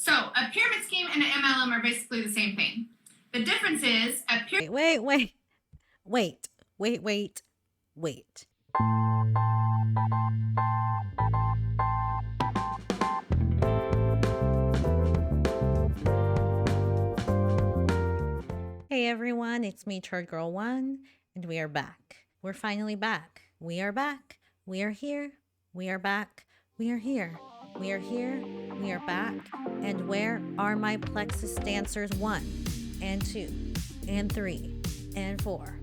So a pyramid scheme and an MLM are basically the same thing. The difference is a pyramid. Wait. Hey everyone, it's me, Turd Girl 1, and we are back. We're finally back. We are back. We are here. We are back. We are here. We are here. We are back. And where are my plexus dancers 1 and 2 and 3 and 4?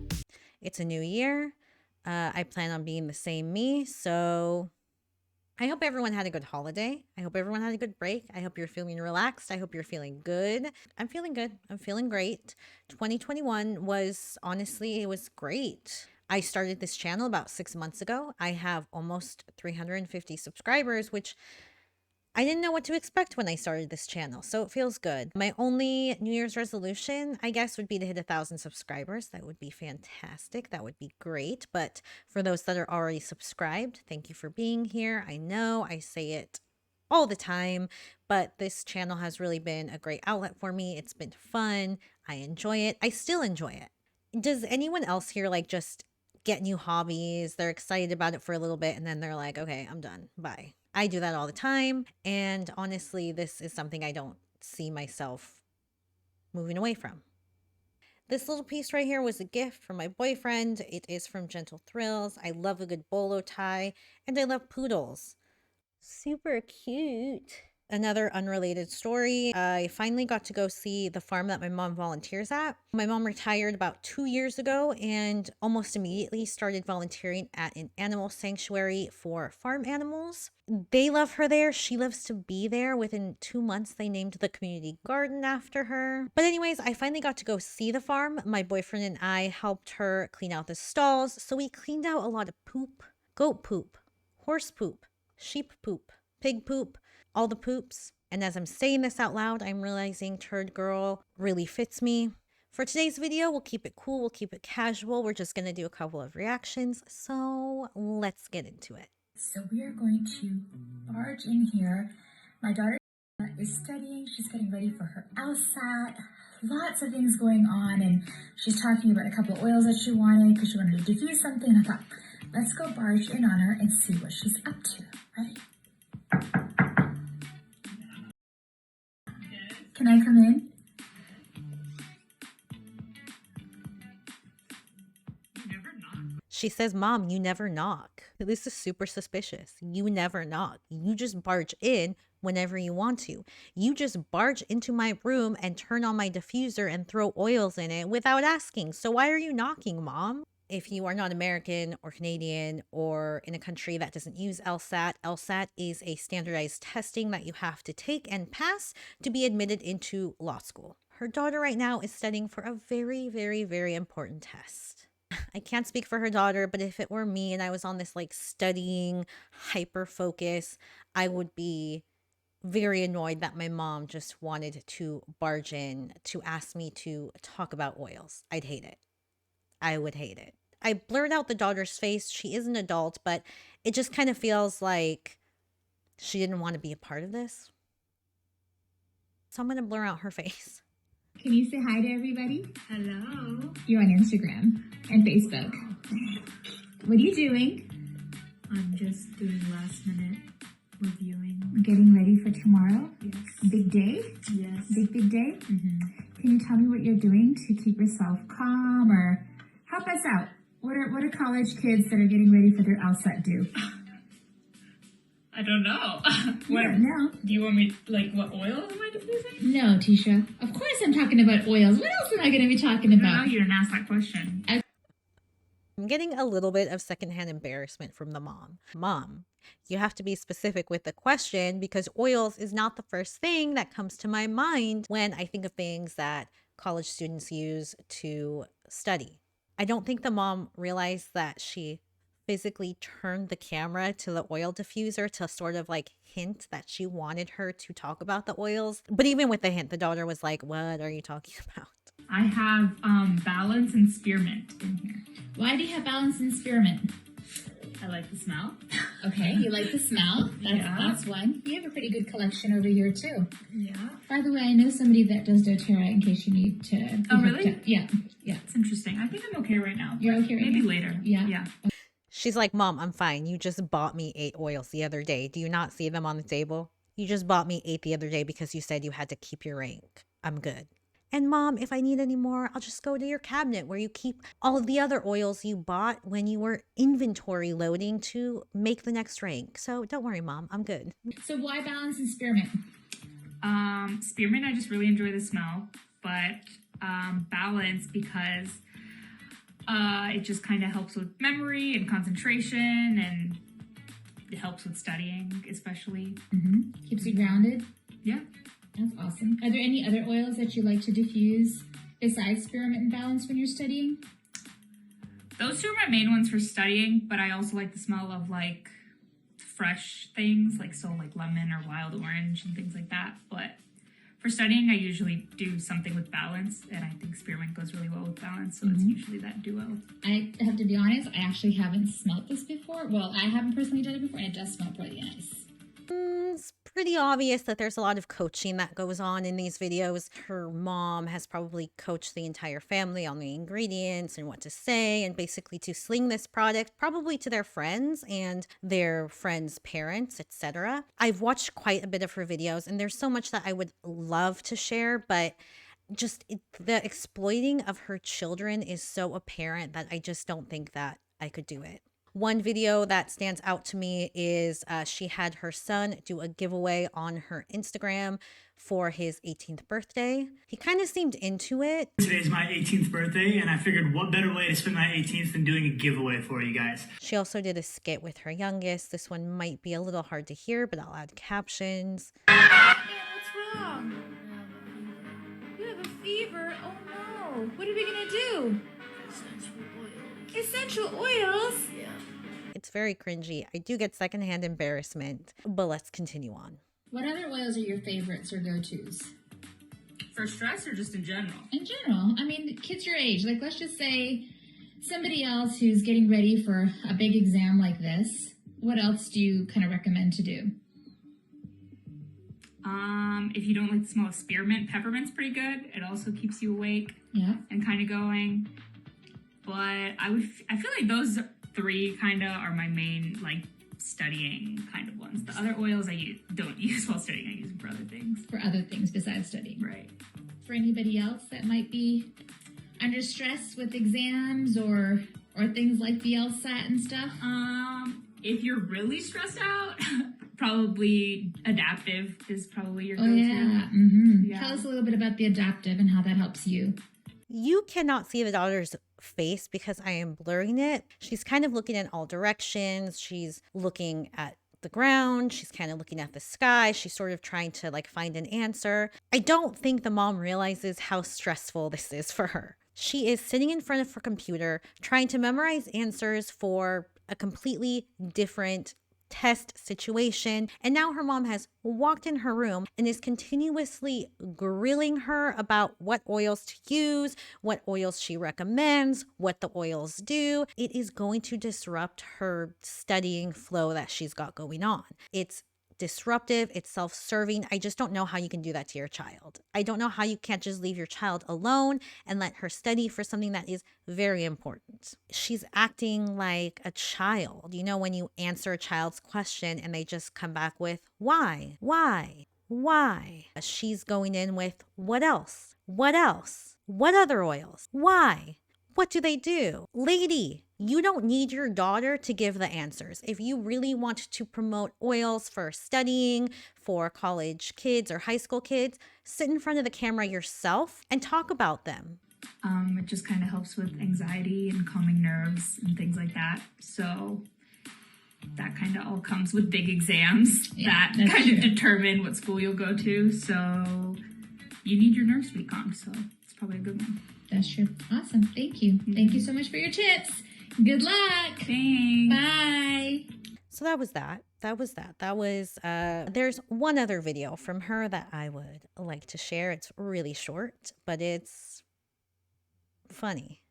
It's a new year. I plan on being the same me, so I hope everyone had a good holiday. I hope everyone had a good break. I hope you're feeling relaxed. I hope you're feeling good. I'm feeling good. I'm feeling great. 2021 was, honestly, it was great. I started this channel about 6 months ago. I have almost 350 subscribers, which I didn't know what to expect when I started this channel, so it feels good. My only New Year's resolution, I guess, would be to hit 1,000 subscribers. That would be fantastic. That would be great. But for those that are already subscribed, thank you for being here. I know I say it all the time, but this channel has really been a great outlet for me. It's been fun. I enjoy it. I still enjoy it. Does anyone else here just get new hobbies? They're excited about it for a little bit and then they're like, okay, I'm done. Bye. I do that all the time. And honestly, this is something I don't see myself moving away from. This little piece right here was a gift from my boyfriend. It is from Gentle Thrills. I love a good bolo tie and I love poodles. Super cute. Another unrelated story. I finally got to go see the farm that my mom volunteers at. My mom retired about 2 years ago and almost immediately started volunteering at an animal sanctuary for farm animals. They love her there. She loves to be there. Within 2 months, they named the community garden after her. But anyways, I finally got to go see the farm. My boyfriend and I helped her clean out the stalls. So we cleaned out a lot of poop, goat poop, horse poop, sheep poop, pig poop, all the poops. And as I'm saying this out loud, I'm realizing Turd Girl really fits me. For today's video, we'll keep it cool, we'll keep it casual. We're just gonna do a couple of reactions, so let's get into it. So we are going to barge in here. My daughter is studying, she's getting ready for her LSAT, lots of things going on, and she's talking about a couple of oils that she wanted because she wanted to diffuse something, and I thought, let's go barge in on her and see what she's up to. Ready? Can I come in? She says, Mom, you never knock. This is super suspicious. You never knock. You just barge in whenever you want to. You just barge into my room and turn on my diffuser and throw oils in it without asking. So why are you knocking, Mom? If you are not American or Canadian or in a country that doesn't use LSAT, LSAT is a standardized testing that you have to take and pass to be admitted into law school. Her daughter right now is studying for a very, very, very important test. I can't speak for her daughter, but if it were me and I was on this studying hyper focus, I would be very annoyed that my mom just wanted to barge in to ask me to talk about oils. I'd hate it. I would hate it. I blurred out the daughter's face. She is an adult, but it just kind of feels like she didn't want to be a part of this. So I'm going to blur out her face. Can you say hi to everybody? Hello. You're on Instagram and Facebook. What are you doing? I'm just doing last minute reviewing. Getting ready for tomorrow? Yes. Big day? Yes. Big day? Mm-hmm. Can you tell me what you're doing to keep yourself calm or help us out? What are college kids that are getting ready for their LSAT do? I don't know. You don't know. Do you want me, what oil am I diffusing? No, Tisha. Of course I'm talking about oils. What else am I going to be talking about? No, you didn't ask that question. I'm getting a little bit of secondhand embarrassment from the mom. Mom, you have to be specific with the question because oils is not the first thing that comes to my mind when I think of things that college students use to study. I don't think the mom realized that she physically turned the camera to the oil diffuser to sort of hint that she wanted her to talk about the oils. But even with the hint, the daughter was like, what are you talking about? I have balance and spearmint in here. Why do you have balance and spearmint? I like the smell. Okay, you like the smell. That's one. You have a pretty good collection over here too. Yeah. By the way, I know somebody that does doTERRA in case you need to. be Oh, hooked really? up. Yeah. It's interesting. I think I'm okay right now. You're okay right Maybe now? later. Yeah. Yeah. She's like, Mom, I'm fine. You just bought me 8 oils the other day. Do you not see them on the table? You just bought me 8 the other day because you said you had to keep your rank. I'm good. And Mom, if I need any more, I'll just go to your cabinet where you keep all of the other oils you bought when you were inventory loading to make the next rank. So don't worry, Mom, I'm good. So why balance and spearmint? Spearmint, I just really enjoy the smell, but balance because it just kind of helps with memory and concentration, and it helps with studying, especially. Keeps you grounded. Yeah. That's awesome. Are there any other oils that you like to diffuse besides spearmint and balance when you're studying? Those two are my main ones for studying, but I also like the smell of like fresh things, like lemon or wild orange and things like that. But for studying, I usually do something with balance, and I think spearmint goes really well with balance, so it's usually that duo. I have to be honest, I actually haven't smelt this before. Well, I haven't personally done it before, and it does smell pretty nice. It's pretty obvious that there's a lot of coaching that goes on in these videos. Her mom has probably coached the entire family on the ingredients and what to say, and basically to sling this product probably to their friends and their friends' parents, etc. I've watched quite a bit of her videos, and there's so much that I would love to share, but the exploiting of her children is so apparent that I just don't think that I could do it. One video that stands out to me is she had her son do a giveaway on her Instagram for his 18th birthday. He kind of seemed into it. Today's my 18th birthday, and I figured what better way to spend my 18th than doing a giveaway for you guys. She also did a skit with her youngest. This one might be a little hard to hear, but I'll add captions. What's wrong? You have a fever? Oh no. What are we gonna do? Essential oils? Yeah. It's very cringy. I do get secondhand embarrassment, but let's continue on. What other oils are your favorites or go-tos? For stress or just in general? In general. I mean, kids your age. Like, let's just say somebody else who's getting ready for a big exam like this. What else do you kind of recommend to do? If you don't like the smell of spearmint, peppermint's pretty good. It also keeps you awake. Yeah. And kind of going. But I feel like those 3 kind of are my main, like, studying kind of ones. The other oils don't use while studying. I use them for other things. For other things besides studying. Right. For anybody else that might be under stress with exams or things like the LSAT and stuff? If you're really stressed out, probably adaptive is probably your go-to. Yeah. Yeah. Tell us a little bit about the adaptive and how that helps you. You cannot see the daughter's face because I am blurring it. She's kind of looking in all directions. She's looking at the ground. She's kind of looking at the sky. She's sort of trying to like find an answer. I don't think the mom realizes how stressful this is for her. She is sitting in front of her computer trying to memorize answers for a completely different test situation, and now her mom has walked in her room and is continuously grilling her about what oils to use, what oils she recommends, what the oils do. It is going to disrupt her studying flow that she's got going on. It's disruptive, it's self-serving. I just don't know how you can do that to your child. I don't know how you can't just leave your child alone and let her study for something that is very important. She's acting like a child. You know, when you answer a child's question and they just come back with, why? She's going in with, what else? What else? What other oils? Why? What do they do? Lady, you don't need your daughter to give the answers. If you really want to promote oils for studying, for college kids or high school kids, sit in front of the camera yourself and talk about them. It just kind of helps with anxiety and calming nerves and things like that. So that kind of all comes with big exams that kind of determine what school you'll go to. So you need your nerves to be calm. So it's probably a good one. That's true. Awesome. Thank you. Thank you so much for your tips. Good luck. Thanks. Bye. So that was that. There's one other video from her that I would like to share. It's really short, but it's funny.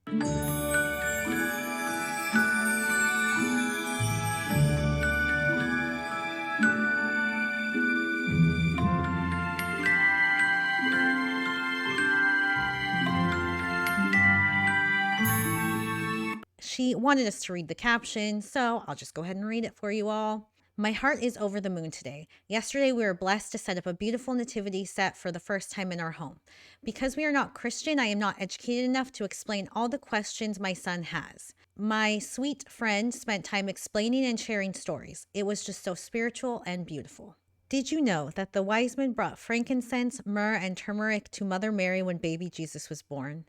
She wanted us to read the caption, so I'll just go ahead and read it for you all. My heart is over the moon today. Yesterday, we were blessed to set up a beautiful nativity set for the first time in our home. Because we are not Christian, I am not educated enough to explain all the questions my son has. My sweet friend spent time explaining and sharing stories. It was just so spiritual and beautiful. Did you know that the wise men brought frankincense, myrrh, and turmeric to Mother Mary when baby Jesus was born?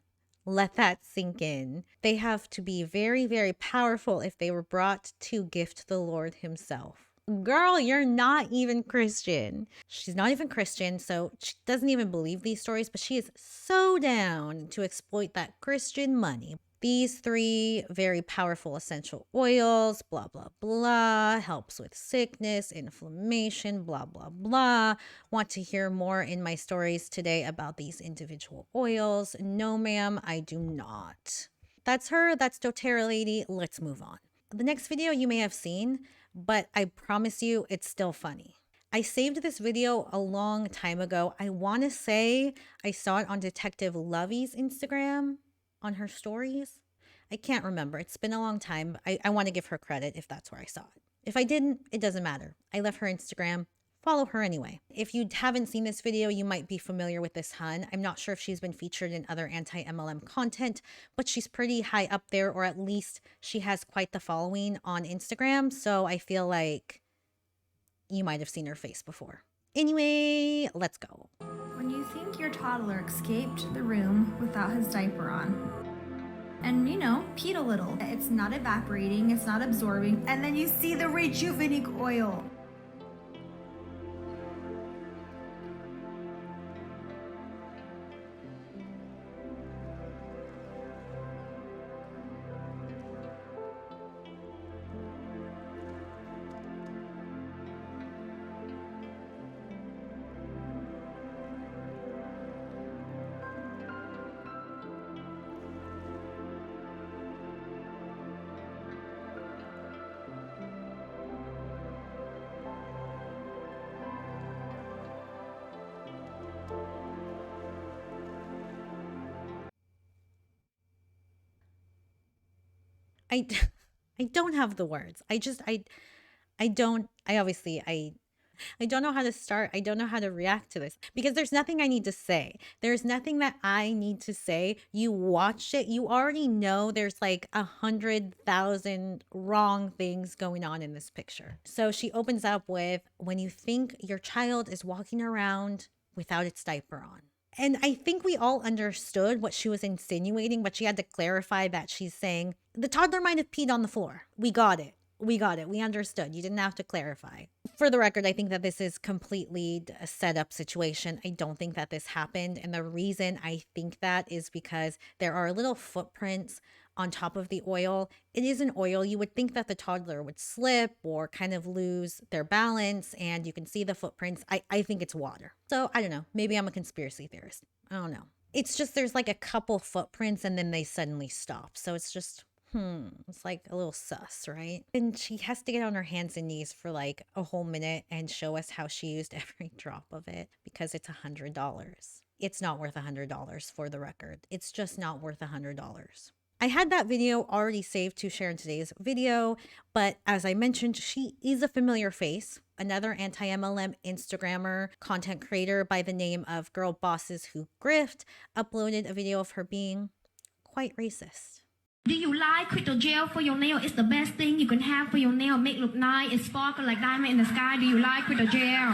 Let that sink in. They have to be very, very powerful if they were brought to gift the Lord himself. Girl, you're not even Christian. She's not even Christian, so she doesn't even believe these stories, but she is so down to exploit that Christian money. These 3 very powerful essential oils, blah, blah, blah, helps with sickness, inflammation, blah, blah, blah. Want to hear more in my stories today about these individual oils? No, ma'am, I do not. That's her. That's Doterra lady. Let's move on. The next video you may have seen, but I promise you it's still funny. I saved this video a long time ago. I want to say I saw it on Detective Lovey's Instagram on her stories. I can't remember. It's been a long time. I want to give her credit if that's where I saw it. If I didn't, it doesn't matter. I left her Instagram. Follow her anyway. If you haven't seen this video, you might be familiar with this hun. I'm not sure if she's been featured in other anti-MLM content, but she's pretty high up there, or at least she has quite the following on Instagram. So I feel like you might have seen her face before. Anyway, let's go. When you think your toddler escaped the room without his diaper on, and peed a little, it's not evaporating, it's not absorbing, and then you see the rejuvenating oil. I don't have the words. I don't know how to start. I don't know how to react to this because there's nothing I need to say. There's nothing that I need to say. You watched it. You already know there's like 100,000 wrong things going on in this picture. So she opens up with, when you think your child is walking around without its diaper on. And I think we all understood what she was insinuating, but she had to clarify that she's saying the toddler might have peed on the floor. We got it. We got it. We understood. You didn't have to clarify. For the record, I think that this is completely a setup situation. I don't think that this happened. And the reason I think that is because there are little footprints on top of the oil. It is an oil. You would think that the toddler would slip or kind of lose their balance, and you can see the footprints. I think it's water. So I don't know. Maybe I'm a conspiracy theorist. I don't know. It's just there's like a couple footprints and then they suddenly stop. So it's just, it's like a little sus, right? And she has to get on her hands and knees for like a whole minute and show us how she used every drop of it because it's $100. It's not worth $100 for the record. It's just not worth $100. I had that video already saved to share in today's video, but as I mentioned, she is a familiar face. Another anti-MLM Instagrammer content creator by the name of Girl Bosses Who Grift uploaded a video of her being quite racist. Do you like crystal gel for your nail? It's the best thing you can have for your nail. Make look nice. It sparkle like diamond in the sky. Do you like crystal gel?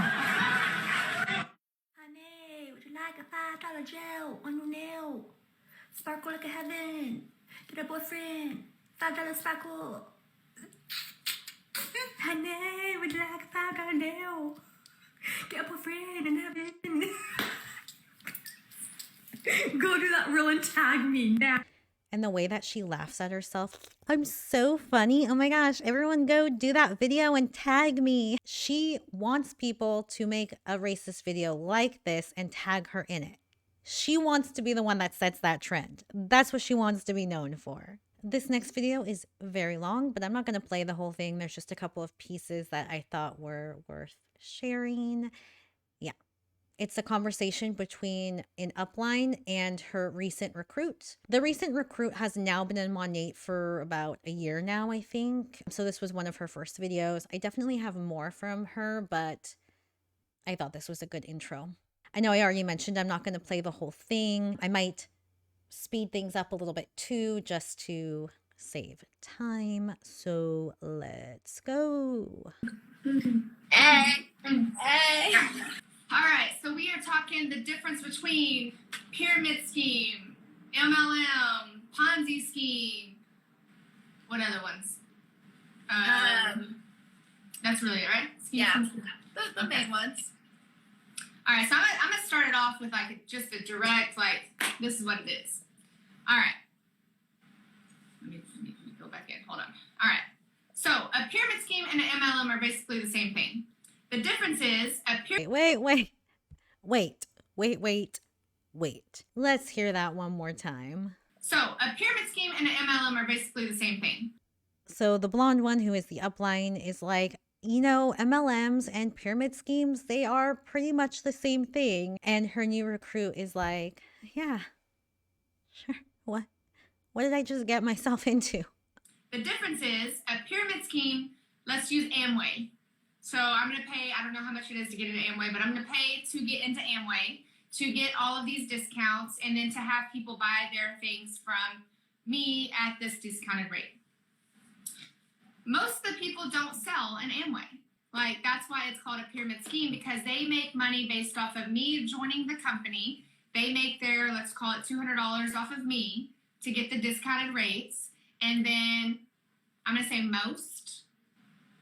Honey, would you like a $5 gel on your nail? Sparkle like a heaven. Get a boyfriend. $5 sparkle. Honey, would you like a $5 nail? Get a boyfriend in heaven. Go do that reel and tag me now. And the way that she laughs at herself, I'm so funny. Oh my gosh, everyone go do that video and tag me. She wants people to make a racist video like this and tag her in it. She wants to be the one that sets that trend. That's what she wants to be known for. This next video is very long, but I'm not going to play the whole thing. There's just a couple of pieces that I thought were worth sharing. Yeah, It's a conversation between an upline and her recent recruit. The recent recruit has now been in Monat for about a year now, I think. So this was one of her first videos. I definitely have more from her, but I thought this was a good intro. I know I already mentioned I'm not going to play the whole thing. I might speed things up a little bit too, just to save time. So let's go. All right, so we are talking the difference between pyramid scheme, MLM, Ponzi scheme. What other ones? That's really it, right? Scheme, Yeah. scheme, scheme. The main ones. All right, so I'm gonna start it off with like just a direct, like, this is what it is. All right. Let me go back in. Hold on. All right. So a pyramid scheme and an MLM are basically the same thing. The difference is a pyramid. Wait. Let's hear that one more time. So a pyramid scheme and an MLM are basically the same thing. So the blonde one, who is the upline, is like, you know, MLMs and pyramid schemes, they are pretty much the same thing. And her new recruit is like, yeah, sure. What did I just get myself into? The difference is a pyramid scheme, let's use Amway. So I'm going to pay, I don't know how much it is to get into Amway, but I'm going to pay to get into Amway, to get all of these discounts, and then to have people buy their things from me at this discounted rate. Most of the people don't sell an Amway. Like, that's why it's called a pyramid scheme, because they make money based off of me joining the company. They make their, let's call it $200 off of me to get the discounted rates. And then I'm going to say most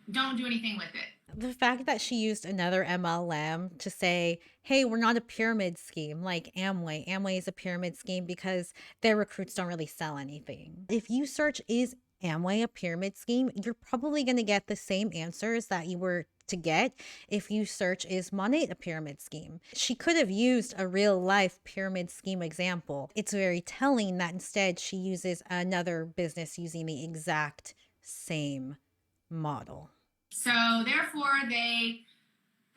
don't do anything with it. The fact that she used another MLM to say, hey, we're not a pyramid scheme like Amway. Amway is a pyramid scheme because their recruits don't really sell anything. If you search, is Amway a pyramid scheme, you're probably going to get the same answers that you were to get if you search, is Monat a pyramid scheme. She could have used a real life pyramid scheme example. It's very telling that instead she uses another business using the exact same model. So therefore they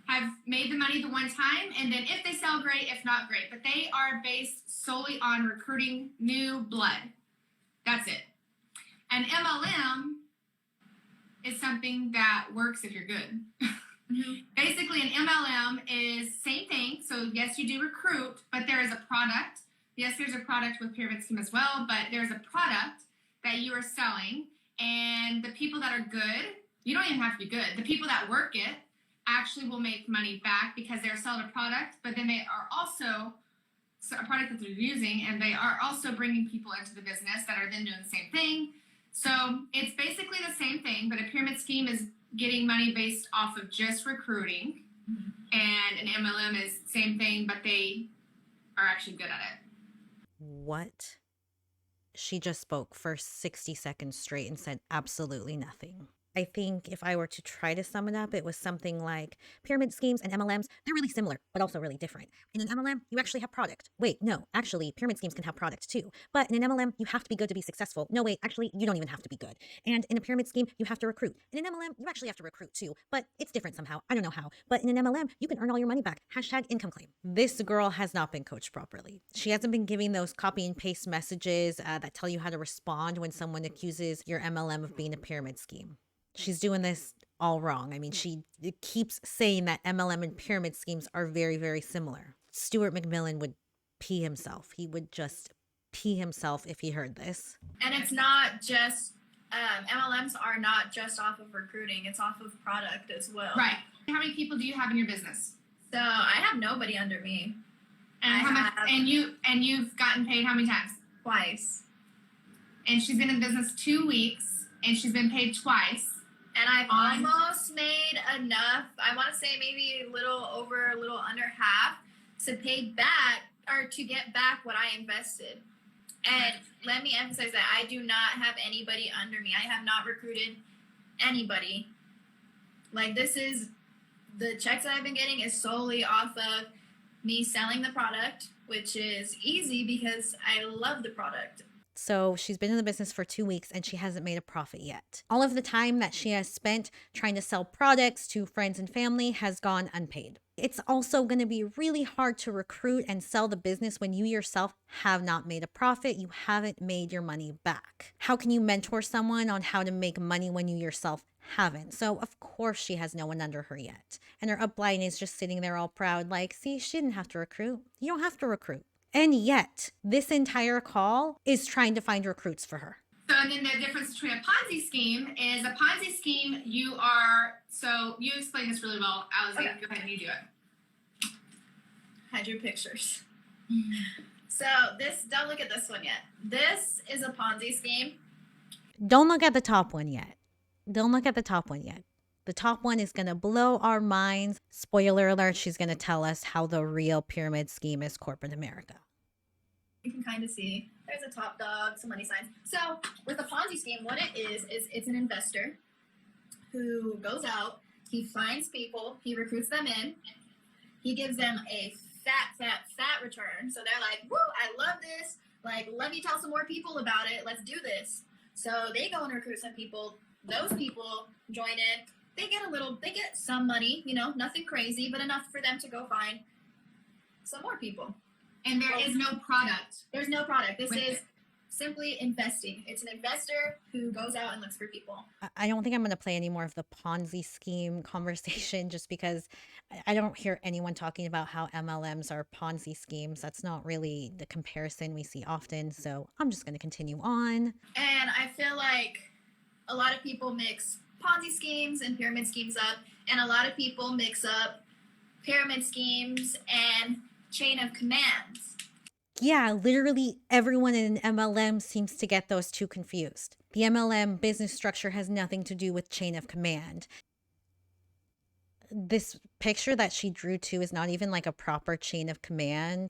have made the money the one time, and then if they sell, great. If not, great. But they are based solely on recruiting new blood. That's it. An MLM is something that works if you're good. Basically, an MLM is same thing. So yes, you do recruit, but there is a product. Yes, there's a product with pyramid scheme as well, but there's a product that you are selling, and the people that are good, you don't even have to be good. The people that work it actually will make money back because they're selling a product, but then they are also a product that they're using, and they are also bringing people into the business that are then doing the same thing. So it's basically the same thing, but a pyramid scheme is getting money based off of just recruiting, and an MLM is same thing, but they are actually good at it. What? She just spoke for 60 seconds straight and said absolutely nothing. I think if I were to try to sum it up, it was something like pyramid schemes and MLMs, they're really similar, but also really different. In an MLM, you actually have product. Wait, no, actually, pyramid schemes can have product too. But in an MLM, you have to be good to be successful. No, wait, actually, you don't even have to be good. And in a pyramid scheme, you have to recruit. In an MLM, you actually have to recruit too, but it's different somehow. I don't know how. But in an MLM, you can earn all your money back. # income claim. This girl has not been coached properly. She hasn't been giving those copy and paste messages that tell you how to respond when someone accuses your MLM of being a pyramid scheme. She's doing this all wrong. I mean, she keeps saying that MLM and pyramid schemes are very, very similar. Stuart McMillan would pee himself. He would just pee himself if he heard this. And it's not just, MLMs are not just off of recruiting, it's off of product as well. Right. How many people do you have in your business? So I have nobody under me. And how much? And you've gotten paid how many times? Twice. And she's been in business 2 weeks, and she's been paid twice. And I've almost made enough, I want to say maybe a little over, a little under half, to pay back or to get back what I invested. And let me emphasize that I do not have anybody under me. I have not recruited anybody. Like, this is, the checks that I've been getting is solely off of me selling the product, which is easy because I love the product. So she's been in the business for 2 weeks and she hasn't made a profit yet. All of the time that she has spent trying to sell products to friends and family has gone unpaid. It's also going to be really hard to recruit and sell the business when you yourself have not made a profit. You haven't made your money back. How can you mentor someone on how to make money when you yourself haven't? So of course she has no one under her yet. And her upline is just sitting there all proud like, see, she didn't have to recruit. You don't have to recruit. And yet this entire call is trying to find recruits for her. So, and then the difference between a Ponzi scheme is a Ponzi scheme, you explain this really well, Alizé. Okay. Go ahead and you do it. I drew pictures. So don't look at this one yet. This is a Ponzi scheme. Don't look at the top one yet. Don't look at the top one yet. The top one is going to blow our minds. Spoiler alert, she's going to tell us how the real pyramid scheme is corporate America. You can kind of see there's a top dog, some money signs. So with a Ponzi scheme, what it is it's an investor who goes out, he finds people, he recruits them in, he gives them a fat return. So they're like, woo, I love this. Like, let me tell some more people about it. Let's do this. So they go and recruit some people. Those people join in. They get some money, nothing crazy, but enough for them to go find some more people. And there is no product. There's no product. This with is it. simply investing. It's an investor who goes out and looks for people. I don't think I'm going to play any more of the Ponzi scheme conversation just because I don't hear anyone talking about how MLMs are Ponzi schemes. That's not really the comparison we see often. So I'm just going to continue on. And I feel like a lot of people mix Ponzi schemes and pyramid schemes up. And a lot of people mix up pyramid schemes and chain of commands. Yeah, literally everyone in an MLM seems to get those two confused. The MLM business structure has nothing to do with chain of command. This picture that she drew too is not even like a proper chain of command.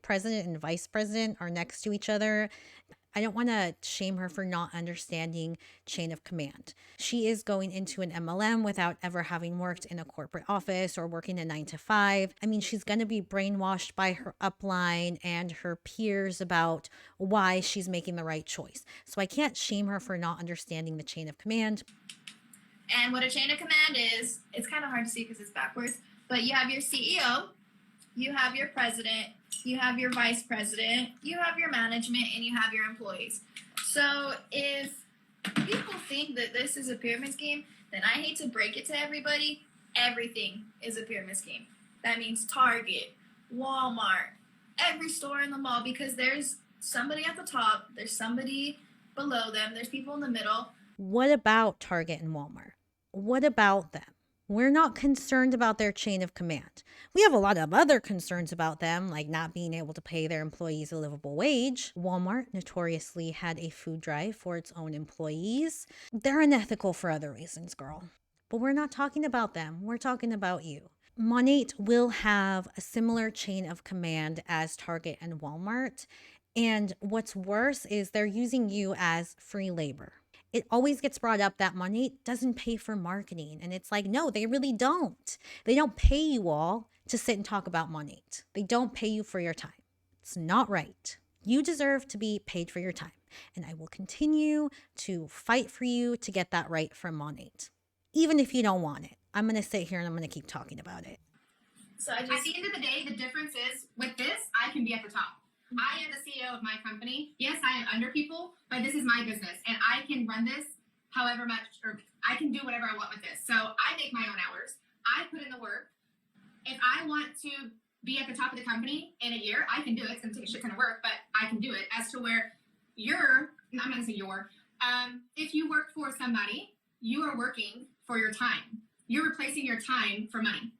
President and vice president are next to each other. I don't want to shame her for not understanding chain of command. She is going into an MLM without ever having worked in a corporate office or working a 9-to-5. I mean, she's going to be brainwashed by her upline and her peers about why she's making the right choice. So I can't shame her for not understanding the chain of command. And what a chain of command is, it's kind of hard to see because it's backwards, but you have your CEO, you have your president, you have your vice president, you have your management, and you have your employees. So if people think that this is a pyramid scheme, then I hate to break it to everybody, everything is a pyramid scheme. That means Target, Walmart, every store in the mall, because there's somebody at the top, there's somebody below them, there's people in the middle. What about Target and Walmart? What about them? We're not concerned about their chain of command. We have a lot of other concerns about them, like not being able to pay their employees a livable wage. Walmart notoriously had a food drive for its own employees. They're unethical for other reasons, girl. But we're not talking about them. We're talking about you. Monat will have a similar chain of command as Target and Walmart. And what's worse is they're using you as free labor. It always gets brought up that Monat doesn't pay for marketing. And it's like, no, they really don't. They don't pay you all to sit and talk about Monat. They don't pay you for your time. It's not right. You deserve to be paid for your time. And I will continue to fight for you to get that right from Monat. Even if you don't want it. I'm going to sit here and I'm going to keep talking about it. So At the end of the day, the difference is with this, I can be at the top. I am the CEO of my company. Yes, I am under people, but this is my business, and I can run this however much, or I can do whatever I want with this. So I make my own hours. I put in the work. If I want to be at the top of the company in a year, I can do it. It's going to take a shit ton of work, but I can do it. As to where I'm not going to say if you work for somebody, you are working for your time. You're replacing your time for money.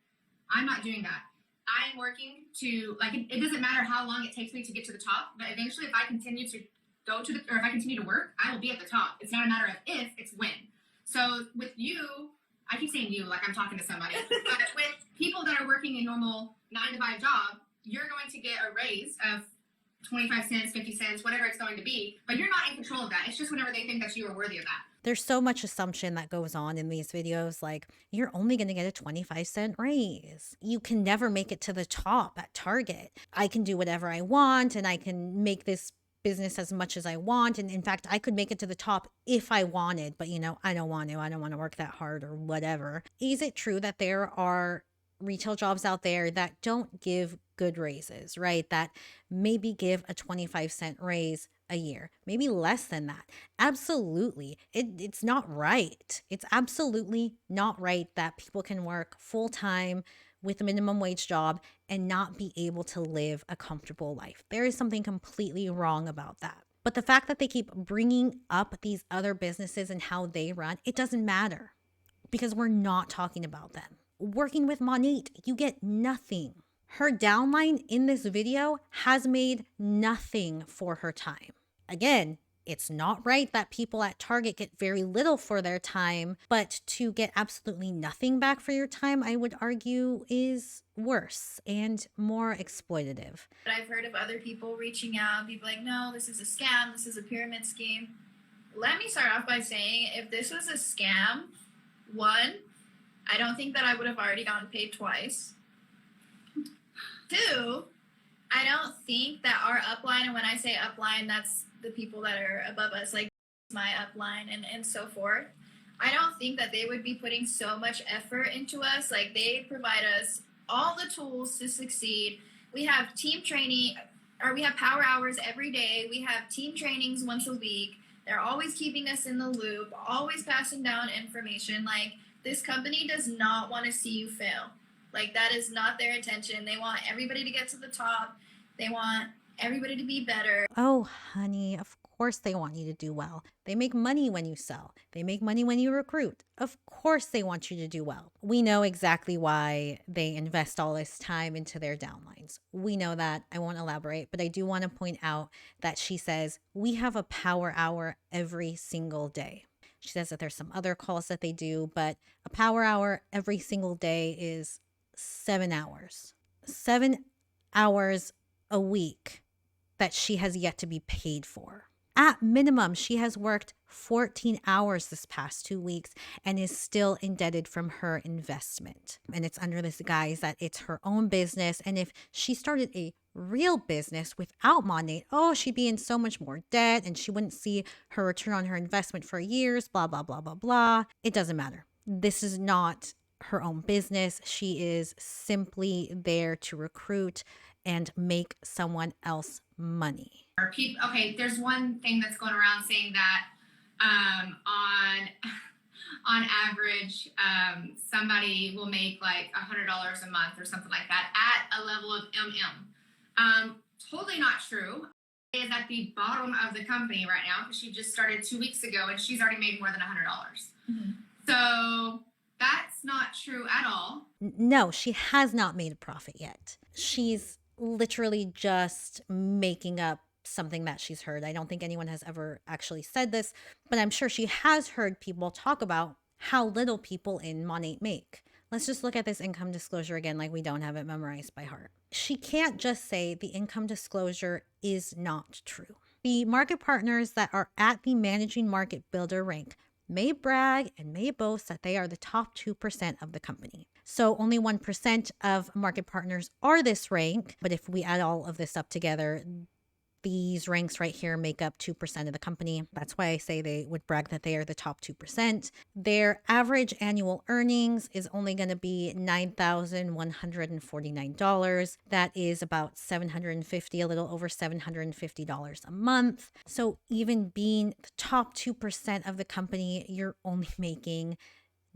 I'm not doing that. I'm working to, it doesn't matter how long it takes me to get to the top, but eventually if I continue to if I continue to work, I will be at the top. It's not a matter of if, it's when. So with you, I keep saying you like I'm talking to somebody, but with people that are working a normal 9-to-5 job, you're going to get a raise of 25 cents, 50 cents, whatever it's going to be, but you're not in control of that. It's just whenever they think that you are worthy of that. There's so much assumption that goes on in these videos, like you're only going to get a 25-cent raise. You can never make it to the top at Target. I can do whatever I want and I can make this business as much as I want. And in fact, I could make it to the top if I wanted, but I don't want to. I don't want to work that hard or whatever. Is it true that there are retail jobs out there that don't give good raises, right? That maybe give a 25-cent raise a year, maybe less than that. Absolutely. It's not right. It's absolutely not right that people can work full time with a minimum wage job and not be able to live a comfortable life. There is something completely wrong about that. But the fact that they keep bringing up these other businesses and how they run, it doesn't matter because we're not talking about them. Working with Monat, you get nothing. Her downline in this video has made nothing for her time. Again, it's not right that people at Target get very little for their time, but to get absolutely nothing back for your time, I would argue, is worse and more exploitative. But I've heard of other people reaching out, people like, no, this is a scam, this is a pyramid scheme. Let me start off by saying, if this was a scam, one, I don't think that I would have already gotten paid twice. Two, I don't think that our upline, and when I say upline, that's the people that are above us, like my upline and so forth. I don't think that they would be putting so much effort into us. Like, they provide us all the tools to succeed. We have team training, or we have power hours every day. We have team trainings once a week. They're always keeping us in the loop, always passing down information. Like, this company does not want to see you fail. Like, that is not their intention. They want everybody to get to the top. They want everybody to be better. Oh, honey, of course they want you to do well. They make money when you sell. They make money when you recruit. Of course they want you to do well. We know exactly why they invest all this time into their downlines. We know that. I won't elaborate, but I do want to point out that she says, we have a power hour every single day. She says that there's some other calls that they do, but a power hour every single day is 7 hours. 7 hours a week that she has yet to be paid for. At minimum, she has worked 14 hours this past 2 weeks and is still indebted from her investment. And it's under this guise that it's her own business. And if she started a real business without Monat, oh, she'd be in so much more debt and she wouldn't see her return on her investment for years, blah, blah, blah, blah, blah. It doesn't matter. This is not her own business. She is simply there to recruit and make someone else money. Okay, there's one thing that's going around saying that on average, somebody will make like $100 a month or something like that at a level of MM. Totally not true. She is at the bottom of the company right now because she just started 2 weeks ago and she's already made more than $100. Mm-hmm. So that's not true at all. No, she has not made a profit yet. She's literally just making up something that she's heard. I don't think anyone has ever actually said this, but I'm sure she has heard people talk about how little people in Monat make. Let's just look at this income disclosure again, like we don't have it memorized by heart. She can't just say the income disclosure is not true. The market partners that are at the managing market builder rank may brag and may boast that they are the top 2% of the company. So only 1% of market partners are this rank. But if we add all of this up together, these ranks right here make up 2% of the company. That's why I say they would brag that they are the top 2%. Their average annual earnings is only going to be $9,149. That is about $750, a little over $750 a month. So even being the top 2% of the company, you're only making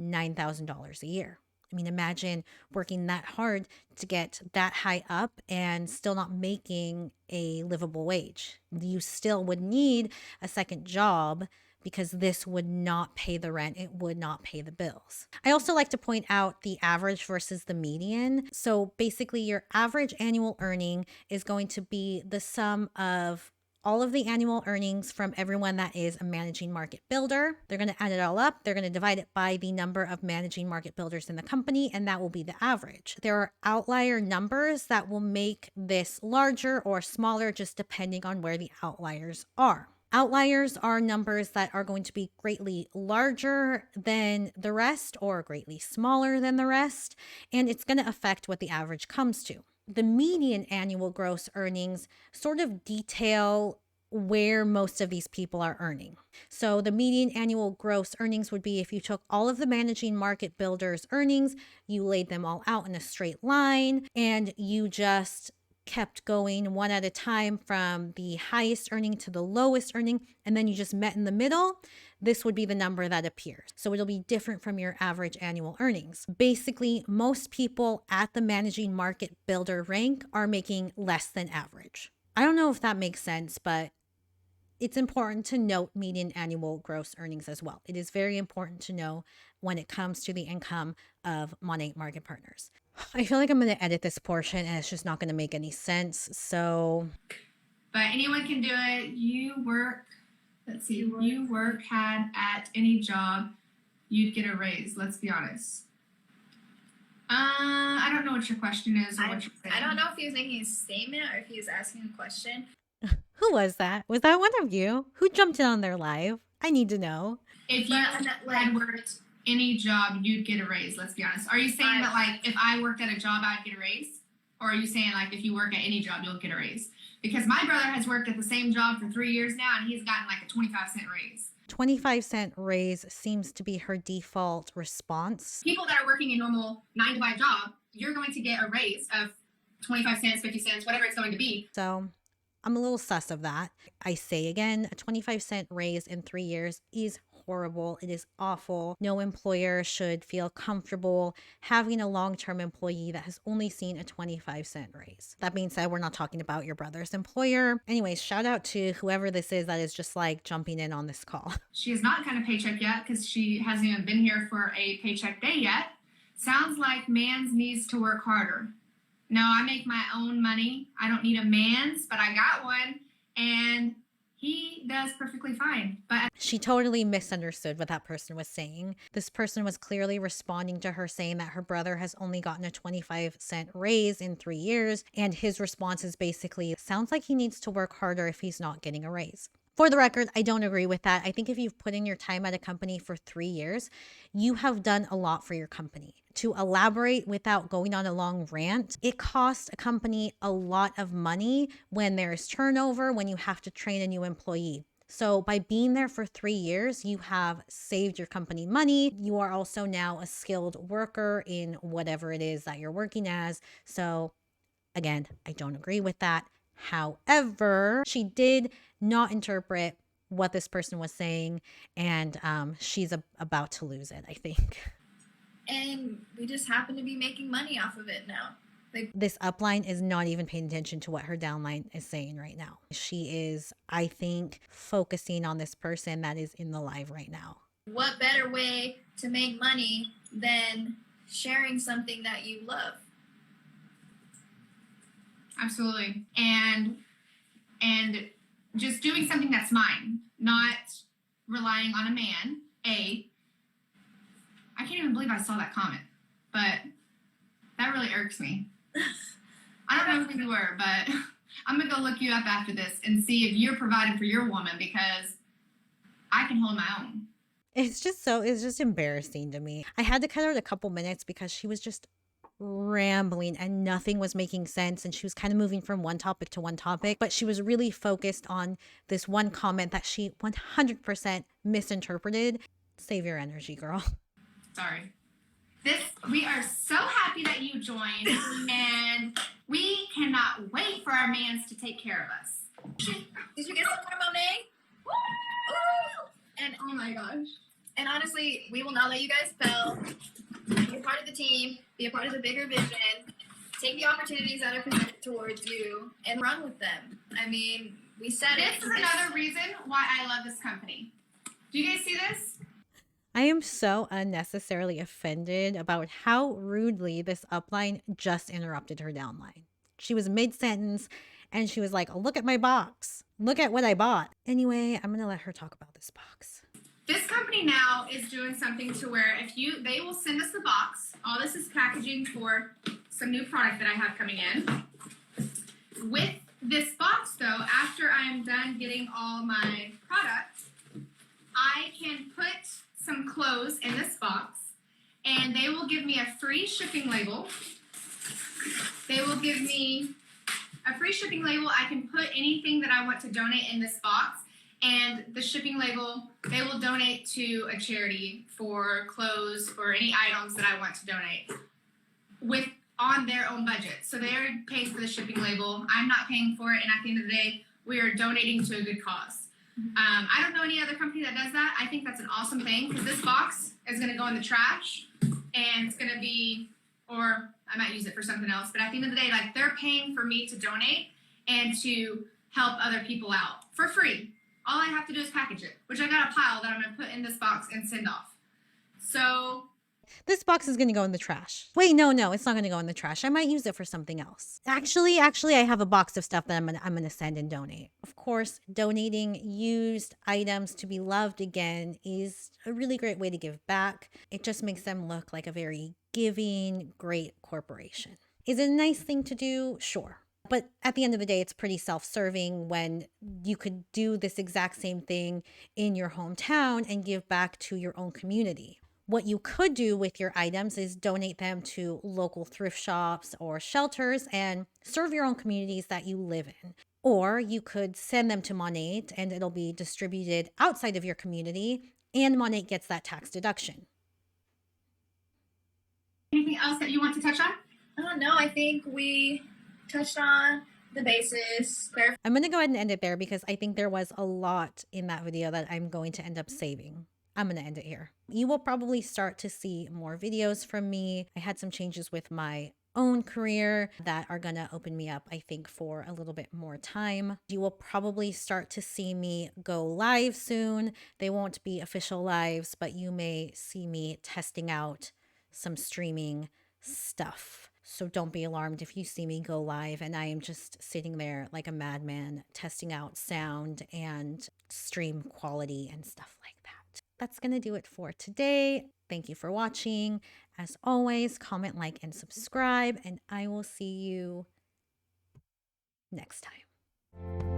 $9,000 a year. I mean, imagine working that hard to get that high up and still not making a livable wage. You still would need a second job because this would not pay the rent. It would not pay the bills. I also like to point out the average versus the median. So basically your average annual earning is going to be the sum of all of the annual earnings from everyone that is a managing market builder. They're going to add it all up. They're going to divide it by the number of managing market builders in the company, and that will be the average. There are outlier numbers that will make this larger or smaller just depending on where the outliers are. Outliers are numbers that are going to be greatly larger than the rest or greatly smaller than the rest, and it's going to affect what the average comes to. The median annual gross earnings sort of detail where most of these people are earning. So the median annual gross earnings would be if you took all of the managing market builders' earnings, you laid them all out in a straight line, and you just kept going one at a time from the highest earning to the lowest earning, and then you just met in the middle, this would be the number that appears. So it'll be different from your average annual earnings. Basically, most people at the managing market builder rank are making less than average. I don't know if that makes sense, but it's important to note median annual gross earnings as well. It is very important to know when it comes to the income of Monat market partners. I feel like I'm going to edit this portion and it's just not going to make any sense. So, but anyone can do it. You work, let's see, you work had at any job, you'd get a raise. Let's be honest. I don't know what your question is or what you're saying. I don't know if he was making a statement or if he was asking a question. who was that? Was that one of you? Who jumped in on their live? I need to know. If you had worked any job, you'd get a raise. Let's be honest. Are you saying that like if I worked at a job, I'd get a raise? Or are you saying like if you work at any job, you'll get a raise? Because my brother has worked at the same job for 3 years now, and he's gotten like a 25-cent raise. 25-cent raise seems to be her default response. People that are working a normal 9-to-5 job, you're going to get a raise of 25 cents, 50 cents, whatever it's going to be. So I'm a little sus of that. I say again, a 25-cent raise in 3 years is horrible. It is awful. No employer should feel comfortable having a long-term employee that has only seen a 25-cent raise. That being said, we're not talking about your brother's employer. Anyways, shout out to whoever this is that is just like jumping in on this call. She has not gotten a paycheck yet because she hasn't even been here for a paycheck day yet. Sounds like mans needs to work harder. No, I make my own money. I don't need a man's, but I got one, and he does perfectly fine. But she totally misunderstood what that person was saying. This person was clearly responding to her saying that her brother has only gotten a 25-cent raise in 3 years, and his response is basically, sounds like he needs to work harder if he's not getting a raise. For the record, I don't agree with that. I think if you've put in your time at a company for 3 years, you have done a lot for your company. To elaborate without going on a long rant, it costs a company a lot of money when there's turnover, when you have to train a new employee. So by being there for 3 years, you have saved your company money. You are also now a skilled worker in whatever it is that you're working as. So again, I don't agree with that. However, she did not interpret what this person was saying, and she's about to lose it, I think. And we just happen to be making money off of it now. Like, this upline is not even paying attention to what her downline is saying right now. She is, I think, focusing on this person that is in the live right now. what better way to make money than sharing something that you love? Absolutely. And just doing something that's mine, not relying on a man. I can't even believe I saw that comment, but that really irks me. I don't know who you were, but I'm going to go look you up after this and see if you're providing for your woman, because I can hold my own. It's just embarrassing to me. I had to cut out a couple minutes because she was just rambling and nothing was making sense, and she was kind of moving from one topic to one topic, but she was really focused on this one comment that she 100% misinterpreted. Save your energy, girl. Sorry. We are so happy that you joined, and we cannot wait for our mans to take care of us. Did you get some more Monet? Woo! And Oh my gosh. And honestly, we will not let you guys fail. Be a part of the team. Be a part of the bigger vision. Take the opportunities that are presented towards you and run with them. I mean, we said This is another reason why I love this company. Do you guys see this? I am so unnecessarily offended about how rudely this upline just interrupted her downline. She was mid-sentence and she was like, oh, look at my box. Look at what I bought. Anyway, I'm going to let her talk about this box. This company now is doing something to where they will send us the box. All this is packaging for some new product that I have coming in. With this box though, after I'm done getting all my products, I can put some clothes in this box, and they will give me a free shipping label. They will give me a free shipping label. I can put anything that I want to donate in this box, and the shipping label, they will donate to a charity for clothes or any items that I want to donate with on their own budget. So they're paying for the shipping label. I'm not paying for it, and at the end of the day, we are donating to a good cause. I don't know any other company that does that. I think that's an awesome thing, because this box is going to go in the trash, and it's going to be, or I might use it for something else. But at the end of the day, like, they're paying for me to donate and to help other people out for free. All I have to do is package it, which I got a pile that I'm going to put in this box and send off. So This box is going to go in the trash. Wait, no, it's not going to go in the trash. I might use it for something else. Actually, I have a box of stuff that I'm going to send and donate. Of course, donating used items to be loved again is a really great way to give back. It just makes them look like a very giving, great corporation. Is it a nice thing to do? Sure. But at the end of the day, it's pretty self-serving when you could do this exact same thing in your hometown and give back to your own community. What you could do with your items is donate them to local thrift shops or shelters and serve your own communities that you live in. Or you could send them to Monat and it'll be distributed outside of your community, and Monat gets that tax deduction. anything else that you want to touch on? No, I think we touched on the basis. I'm going to go ahead and end it there because I think there was a lot in that video that I'm going to end up saving. I'm going to end it here. You will probably start to see more videos from me. I had some changes with my own career that are going to open me up, I think, for a little bit more time. You will probably start to see me go live soon. They won't be official lives, but you may see me testing out some streaming stuff. So don't be alarmed if you see me go live and I am just sitting there like a madman testing out sound and stream quality and stuff like that. That's going to do it for today. Thank you for watching. As always, comment, like, and subscribe, and I will see you next time.